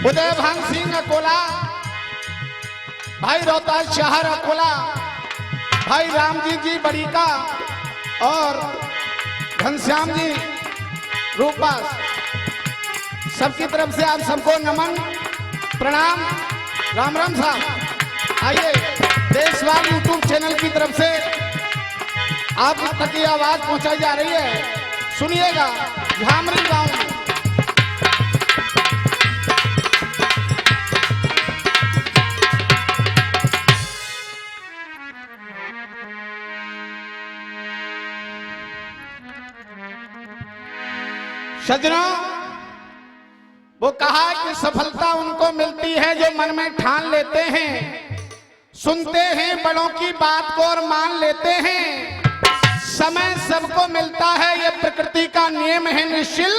उदय भान सिंह अकोला, भाई रोहतास शहर अकोला, भाई रामजी जी बड़ीका और घनश्याम जी रूपास, सबकी तरफ से आप सबको नमन प्रणाम, राम राम साहब। आइए देशवाल यूट्यूब चैनल की तरफ से आप तक की आवाज पहुंचाई जा रही है, सुनिएगा। झामरी गांव में सज्जनों, वो कहा कि सफलता उनको मिलती है जो मन में ठान लेते हैं, सुनते हैं बड़ों की बात को और मान लेते हैं। समय सबको मिलता है, ये प्रकृति का नियम है निश्चिल,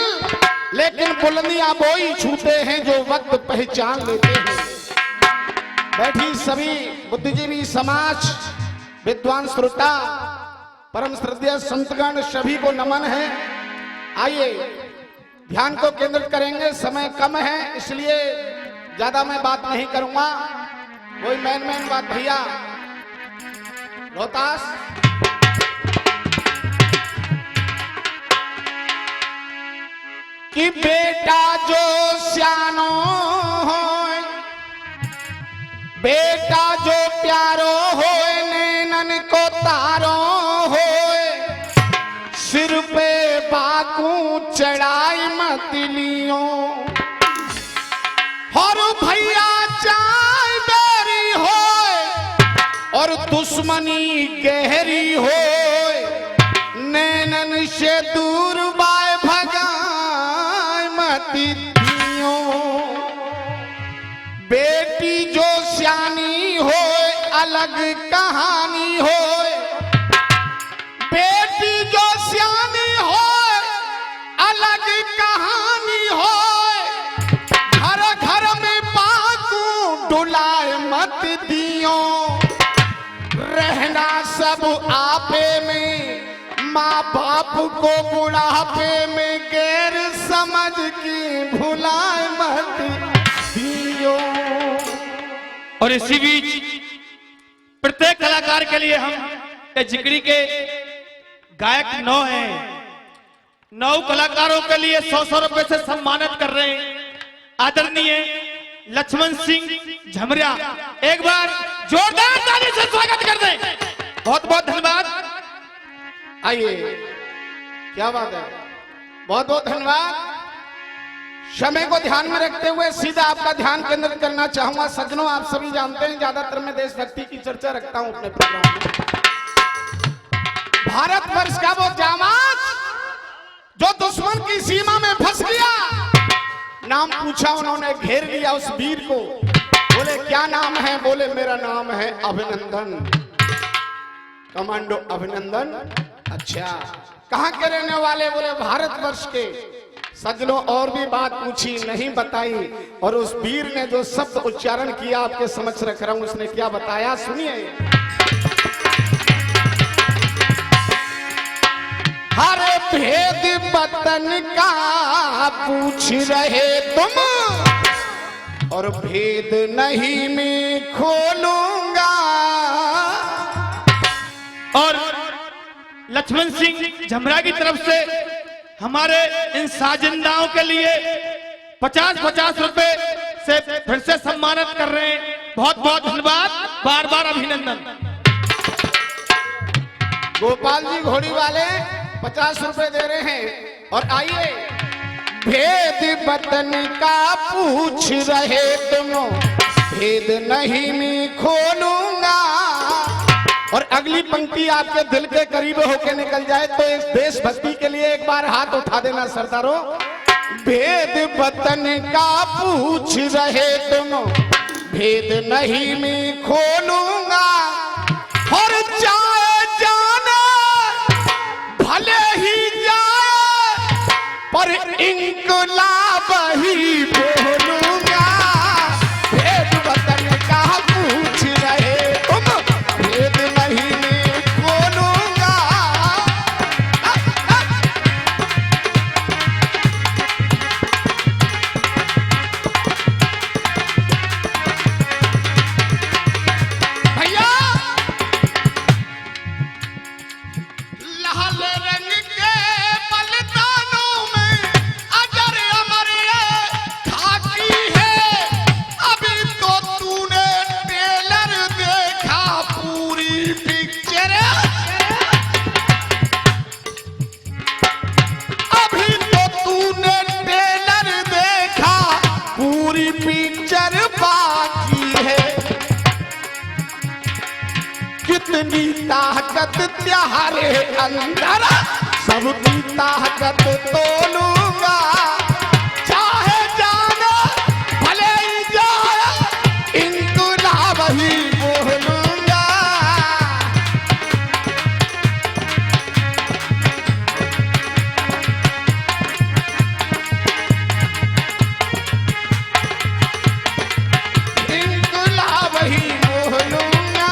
लेकिन बुलंदियां वो ही छूते हैं जो वक्त पहचान लेते हैं। बैठी सभी बुद्धिजीवी समाज, विद्वान श्रोता, परम श्रद्धेय संतगण, सभी को नमन है। आइए ध्यान को केंद्रित करेंगे, समय कम है इसलिए ज्यादा मैं बात नहीं करूंगा। वही मेन बात भैया रोहतास, कि बेटा जो सियानो होए, बेटा जो प्यारो होए, नैनन को तारो होए, सिर पे बाकू चढ़ाई मतलियों, और भैया चाय बेरी होए और दुश्मनी गहरी होए, नैनन से दूर बाय भगाए मतियों। बेटी जो सियानी होए अलग कहानी होए, बेटी जो सियानी होए अलग कहानी होए, घर घर में पाकू डुलाए मत दियो, रहना सब आपे में, माँ बाप को बुढ़ापे में गैर समझ की भुलाए मत दियो। और इसी बीच प्रत्येक कलाकार के लिए हम जिगरी के गायक 9 हैं, 9 कलाकारों के लिए 100-100 रुपए से सम्मानित कर रहे हैं आदरणीय लक्ष्मण सिंह झमरिया। एक बार जोरदार ताली से स्वागत कर दें। बहुत बहुत धन्यवाद। आइए, क्या बात है, बहुत बहुत धन्यवाद। समय को ध्यान में रखते हुए सीधा आपका ध्यान केंद्रित करना चाहूंगा। सज्जनों, आप सभी जानते हैं ज्यादातर मैं देशभक्ति की चर्चा रखता हूं अपने प्रोग्राम में। भारतवर्ष का वो जामाज जो दुश्मन की सीमा में फंस गया, नाम पूछा उन्होंने, घेर लिया उस वीर को, बोले क्या नाम है, बोले मेरा नाम है अभिनंदन, कमांडो अभिनंदन। अच्छा, कहां के रहने वाले, बोले भारतवर्ष के। सज्जनों, और भी बात पूछी, नहीं बताई, और उस वीर ने जो शब्द उच्चारण किया आपके समक्ष रख रहा हूं, उसने क्या बताया, सुनिए। हर भेद वतन का पूछ रहे तुम, और भेद नहीं मैं खोलूंगा। और लक्ष्मण सिंह झमरा की तरफ से हमारे इन साजिंदाओं के लिए 50-50 रुपए से फिर से सम्मानित कर रहे हैं। बहुत बहुत धन्यवाद, बार बार अभिनंदन। गोपाल जी घोड़ी वाले 50 रुपए दे रहे हैं। और आइए, भेद वतन का पूछ रहे तुम, भेद नहीं मैं खोलूंगा। और अगली पंक्ति आपके दिल के करीब होके निकल जाए तो इस देशभक्ति के लिए एक बार हाथ उठा देना सरदारों। भेद वतन का पूछ रहे तुम, भेद नहीं मैं खोलूंगा। और जाए जाने भले ही जाए, पर इंकलाब ही बोलूंगा। भेद वतन का पूछ रहे तुम, भेद नहीं मैं खोलूंगा। ताकत तुम्हारे अंदर, सबकी ताकत तोलूंगा, चाहे जाना भले ही जाए, इनकलाब ही बोलूंगा। इनकलाब ही बोलूंगा।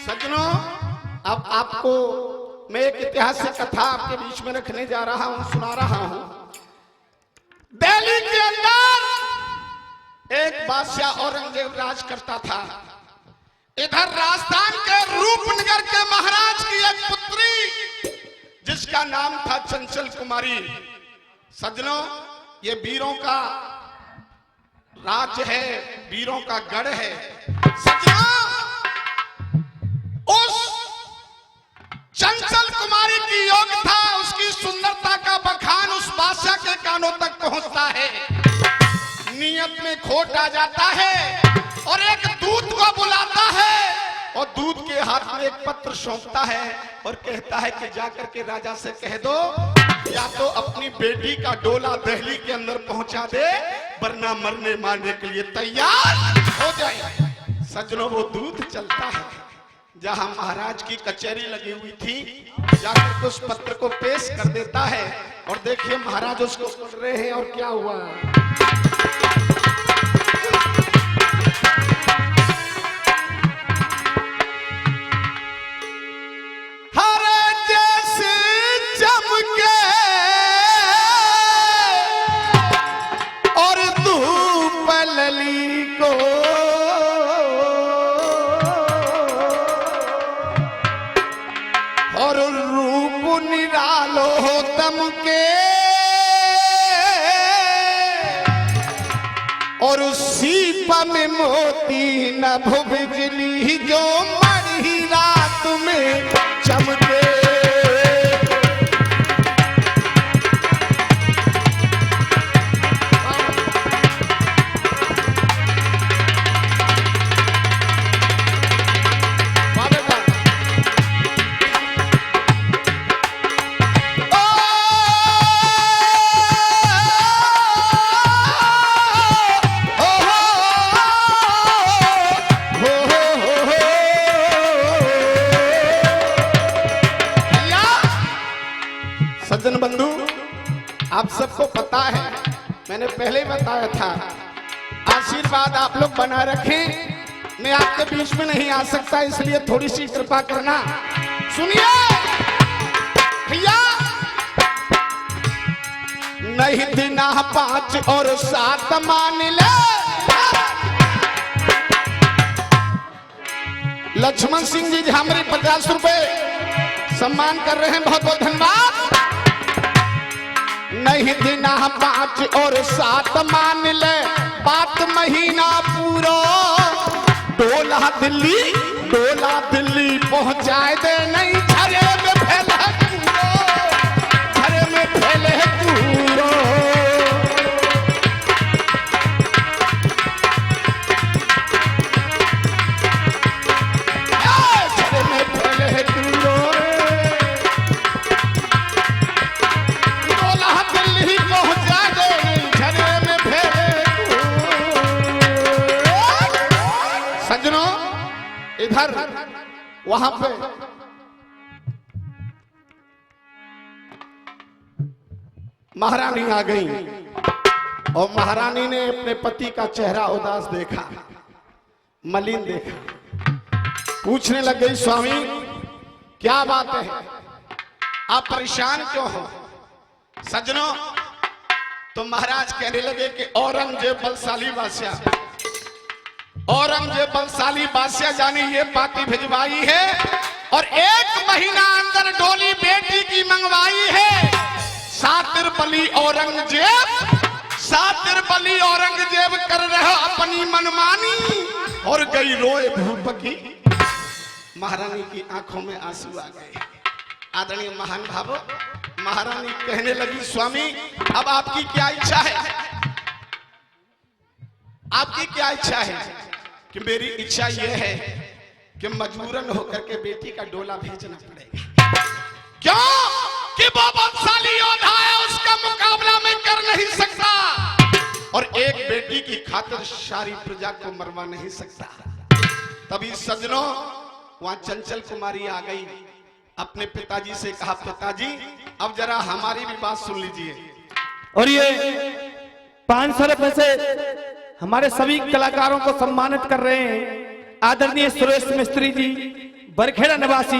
सज्जनों, अब आपको मैं एक ऐतिहासिक कथा आपके बीच में रखने जा रहा हूं, सुना रहा हूं। दिल्ली के अंदर एक बादशाह औरंगजेब राज करता था। इधर राजस्थान के रूपनगर के महाराज की एक पुत्री जिसका नाम था चंचल कुमारी। सज्जनों, ये वीरों का राज्य है, वीरों का गढ़ है। सज्जनों, उस चंचल कुमारी की योग्यता, उसकी सुंदरता का बखान उस बादशाह के कानों तक पहुंचता है। नियत में खोट आ जाता है और एक दूत को बुलाता है और दूत के हाथ में एक पत्र सौंपता है और कहता है कि जाकर के राजा से कह दो या तो अपनी बेटी का डोला दिल्ली के अंदर पहुंचा दे, वरना मरने मारने के लिए तैयार हो जाए। सज्जनों, वो दूत चलता है जहां महाराज की कचहरी लगी हुई थी, जाकर उस पत्र को पेश कर देता है और देखिए महाराज उसको सुन रहे हैं और क्या हुआ। हरे जैसे चमके और धूप लली को, और रूप निरालो तमके, और सीप में मोती नभ बिजली जो मरी रात में चमके। सज्जन बंधु, आप सबको पता है, मैंने पहले ही बताया था, आशीर्वाद आप लोग बना रखें। मैं आपके बीच में नहीं आ सकता, इसलिए थोड़ी सी कृपा करना। सुनिए भैया, नहीं दिना 5 और 7 मान ले। लक्ष्मण सिंह जी हमारे 50 रुपए सम्मान कर रहे हैं, बहुत बहुत धन्यवाद। नहीं दिना 5 और 7 मान ले, बात महीना पूरा, डोला दिल्ली पहुंचाए दे, नहीं झरे में फैले पूरो, झरे में फैले पूरो। झरे में फैले पूरो, इधर वहां पे महारानी आ गई और महारानी ने अपने पति का चेहरा उदास देखा, मलिन देखा। पूछने लग गई, स्वामी क्या बात है, आप परेशान क्यों हो? सज्जनों, तो महाराज कहने लगे कि औरंगजेब बलशाली बादशाह जाने ये पाती भिजवाई है और 1 महीना अंदर डोली बेटी की मंगवाई है। सातिर बली औरंगजेब कर रहा अपनी मनमानी और गई रोए भूपकी। महारानी की आंखों में आंसू आ गए। आदरणीय महान भावो, महारानी कहने लगी, स्वामी अब आपकी क्या इच्छा है? आपकी क्या इच्छा है? कि मेरी इच्छा यह है कि मजबूरन होकर के बेटी का डोला भेजना पड़ेगा। क्यों? कि वो बलशाली योद्धा है, उसका मुकाबला मैं कर नहीं सकता, और एक बेटी की खातिर सारी प्रजा को मरवा नहीं सकता। तभी सजनों वहां चंचल कुमारी आ गई, अपने पिताजी से कहा, पिताजी अब जरा हमारी भी बात सुन लीजिए। और ये 500 रुपए से हमारे सभी कलाकारों को सम्मानित कर रहे हैं आदरणीय सुरेश मिस्त्री जी, बरखेड़ा निवासी।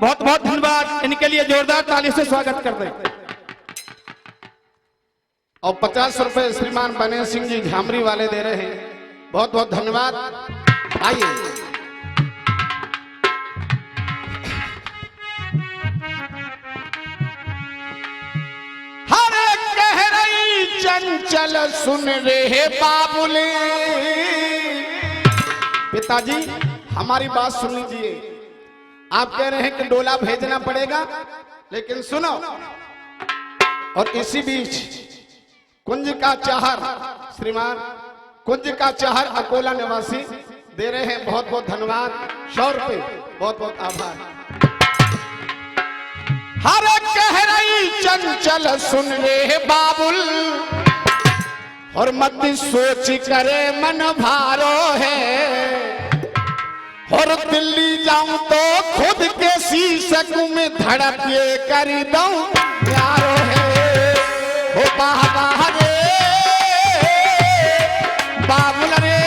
बहुत बहुत धन्यवाद, इनके लिए जोरदार ताली से स्वागत कर दें। और 50 रुपए श्रीमान बने सिंह जी झामरी वाले दे रहे हैं, बहुत बहुत धन्यवाद। आइए हरे कह रही चंचल सुन रहे बाबुले। पिताजी हमारी बात सुन लीजिए, आप कह रहे हैं कि डोला भेजना पड़ेगा, लेकिन सुनो। और इसी बीच कुंज का चाहर श्रीमान कुंज का चाहर अकोला निवासी दे रहे हैं, बहुत बहुत धन्यवाद, 100 रुपए, बहुत बहुत आभार। हर कह रही चंचल सुन रे बाबुल, और मत सोच करे मन भारो है, और दिल्ली जाऊं तो खुद के शीशक में धड़क ये कर दूं प्यारो है। हो बाबा रे बाबुल रे,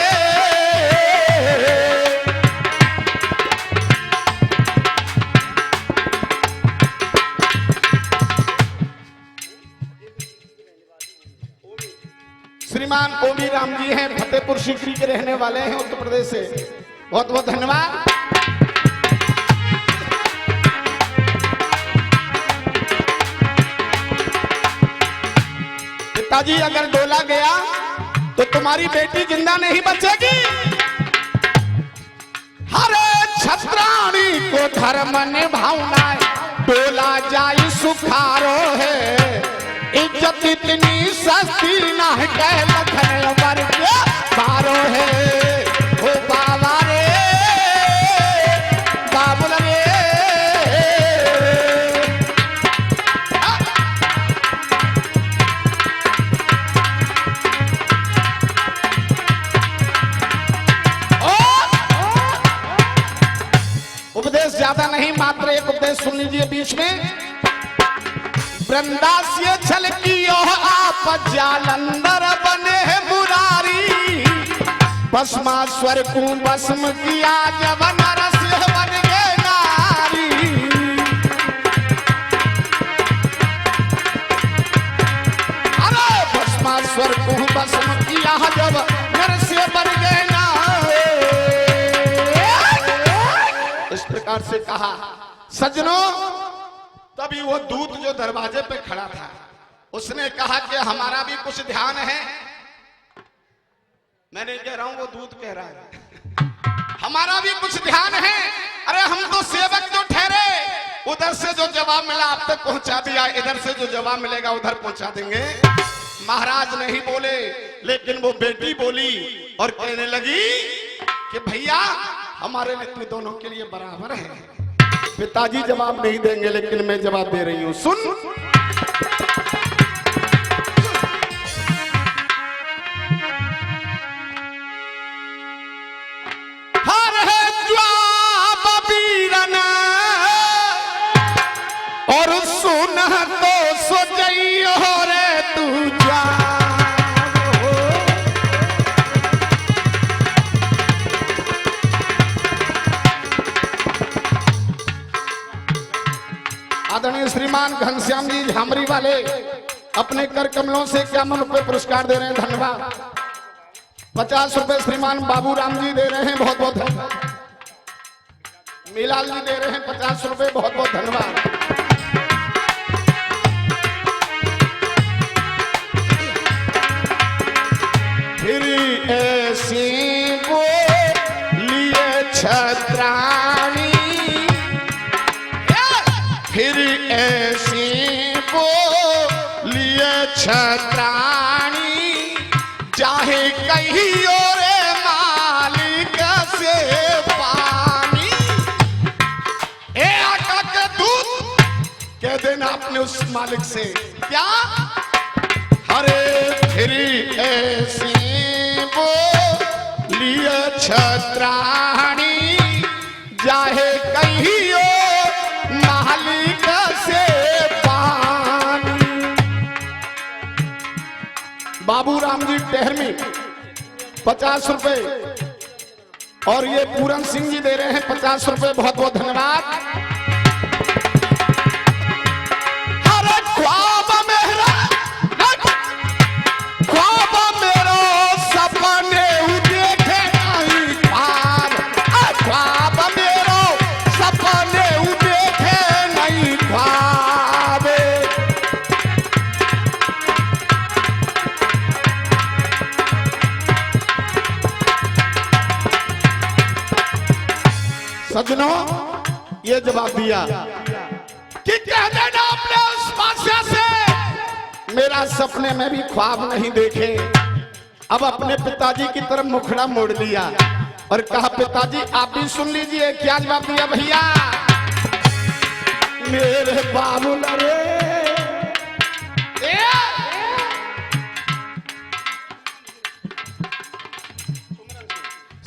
श्रीमान ओमी राम जी हैं, फतेहपुर सीकरी के रहने वाले हैं, उत्तर प्रदेश से, बहुत बहुत धन्यवाद। पिताजी अगर डोला गया तो तुम्हारी बेटी जिंदा नहीं बचेगी। हरे छत्राणी को धर्म निभाना, डोला जाई सुखारो है, इज्जत इतनी सस्ती ना है, कह लखन वर्ग बारो है। ओ बाबा रे बाबुल रे, उपदेश ज्यादा नहीं, मात्र एक उपदेश सुन लीजिए बीच में। वृंदास्य छल की आप जालंधर बने है मुरारी, भस्मास्वर को भस्म किया जब नरसिंह बन गए नारी। अरे भस्मास्वर को भस्म किया जब नरसिंह बन गए नारी। इस प्रकार से कहा सजनों। तभी वो दूत जो दरवाजे पे खड़ा था, उसने कहा कि हमारा भी कुछ ध्यान है। मैंने कह रहा हूं, वो दूत कह रहा है हमारा भी कुछ ध्यान है। अरे हम तो सेवक जो ठहरे, उधर से जो जवाब मिला आप तक पहुंचा दिया, इधर से जो जवाब मिलेगा उधर पहुंचा देंगे। महाराज नहीं बोले, लेकिन वो बेटी बोली और कहने लगी कि भैया हमारे लिए दोनों के लिए बराबर है। पिताजी जवाब नहीं देंगे, लेकिन मैं जवाब दे रही हूं, सुन। हर है जवाब वीरन, और सुन तो सोचइयो रे तू जा। आदरणीय श्रीमान घनश्याम जी झामरी वाले अपने कर कमलों से 51 रुपए पुरस्कार दे रहे हैं, धन्यवाद। 50 रुपए श्रीमान बाबू राम जी दे रहे हैं, बहुत बहुत धन्यवाद। मीलाल जी दे रहे हैं 50 रुपए, बहुत बहुत धन्यवाद। फिर ऐसी वो लिए छत्राणी, फिर ऐसी वो लिए छत्राणी, चाहे कहीं और मालिक कह देना अपने उस मालिक से, क्या हरे फिर ऐसी वो लिए छत्राणी जाहे कहियो मालिक से पानी। बाबूराम जी टहरमी 50 रुपए और ये पूरन सिंह जी दे रहे हैं 50 रुपए, बहुत बहुत धन्यवाद। अरे ख्वाब मेरा सपने देखे नहीं ख्वाब, ख्वाब मेरो सपने देखे नहीं ख्वाब। सजनों ये जवाब दिया कि कह देना अपने उस बादशाह से मेरा सपने में भी ख्वाब नहीं देखे। अब अपने पिताजी की तरफ मुखड़ा मोड़ लिया और कहा पिताजी आप भी सुन लीजिए। क्या जवाब दिया भैया? मेरे बाबू लरे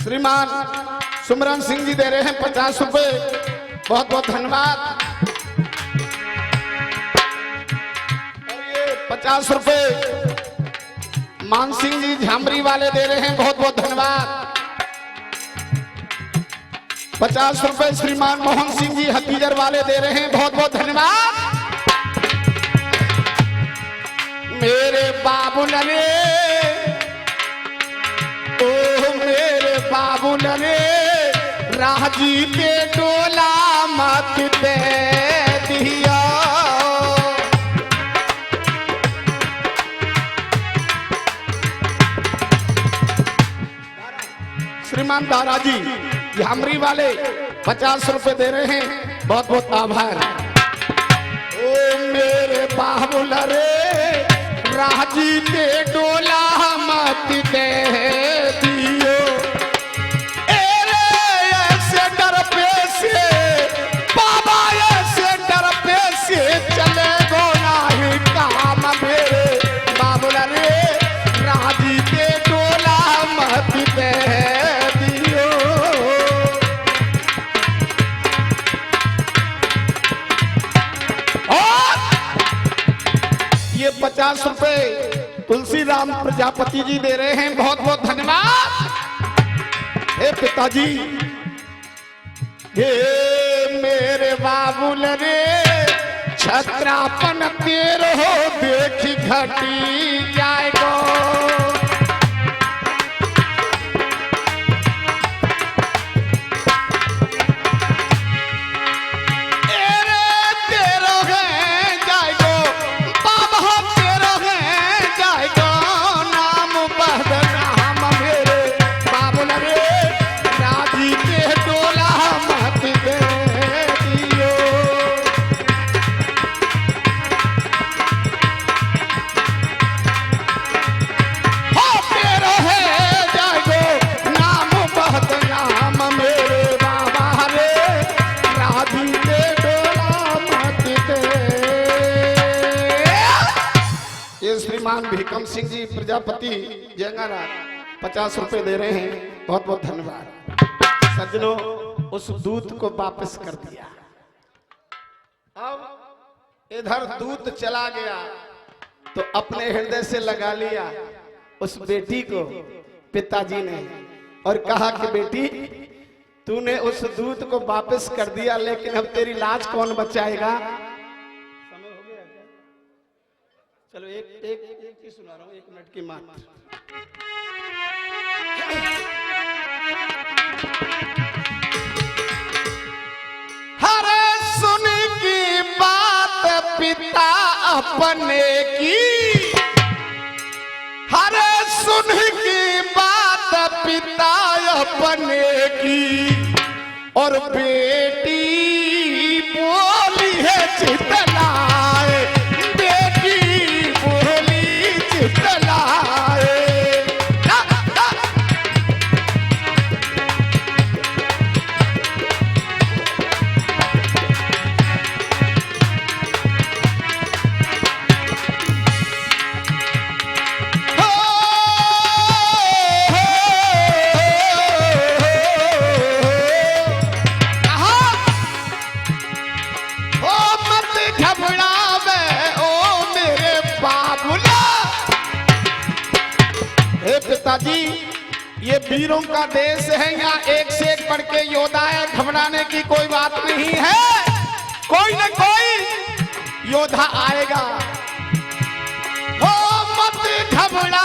श्रीमान सुमरन सिंह जी दे रहे हैं 50 रुपए, बहुत बहुत धन्यवाद। और ये 50 रुपए मान सिंह जी झामरी वाले दे रहे हैं, बहुत बहुत धन्यवाद। 50 रुपए श्रीमान मोहन सिंह जी हकीजर वाले दे रहे हैं, बहुत बहुत धन्यवाद। मेरे बाबू लरे ओ मेरे बाबू लरे राजी पे डोला मत दे दिया। श्रीमान दाराजी झामरी वाले 50 रुपए दे रहे हैं, बहुत बहुत आभार। ओ मेरे बाबुल रे राजी पे डोला मत दे दियो। ऐसे डर पे से बाबा ऐसे डर पे से चले गो नाही काम मेरे बाबुल रे राजी पे डोला मत दे दियो। और ये 50 रुपए तुलसी राम प्रजापति जी दे रहे हैं, बहुत बहुत धन्यवाद। हे पिताजी हे मेरे बाबुल रे छत्रापन तेरो हो देखी घटी जाएगो। भीकम सिंह जी प्रजापति जंगारा 50 रुपए दे रहे हैं, बहुत बहुत धन्यवाद। सज्जनों उस दूत को वापस कर दिया। अब इधर दूत चला गया तो अपने हृदय से लगा लिया उस बेटी को पिताजी ने और कहा कि बेटी तूने उस दूत को वापस कर दिया, लेकिन अब तेरी लाज कौन बचाएगा? चलो एक ही सुना रहा हूं, 1 मिनट की मात्र। हरे सुन की बात पिता अपने की, हरे सुन की बात पिता अपने की और बेटी बोली है चितलाए, बेटी बोली चितलाए। हे पिताजी, ये वीरों का देश है, यहाँ एक से एक बढ़ के योद्धा है, घबराने की कोई बात नहीं है, कोई न कोई योद्धा आएगा। हो मत घबरा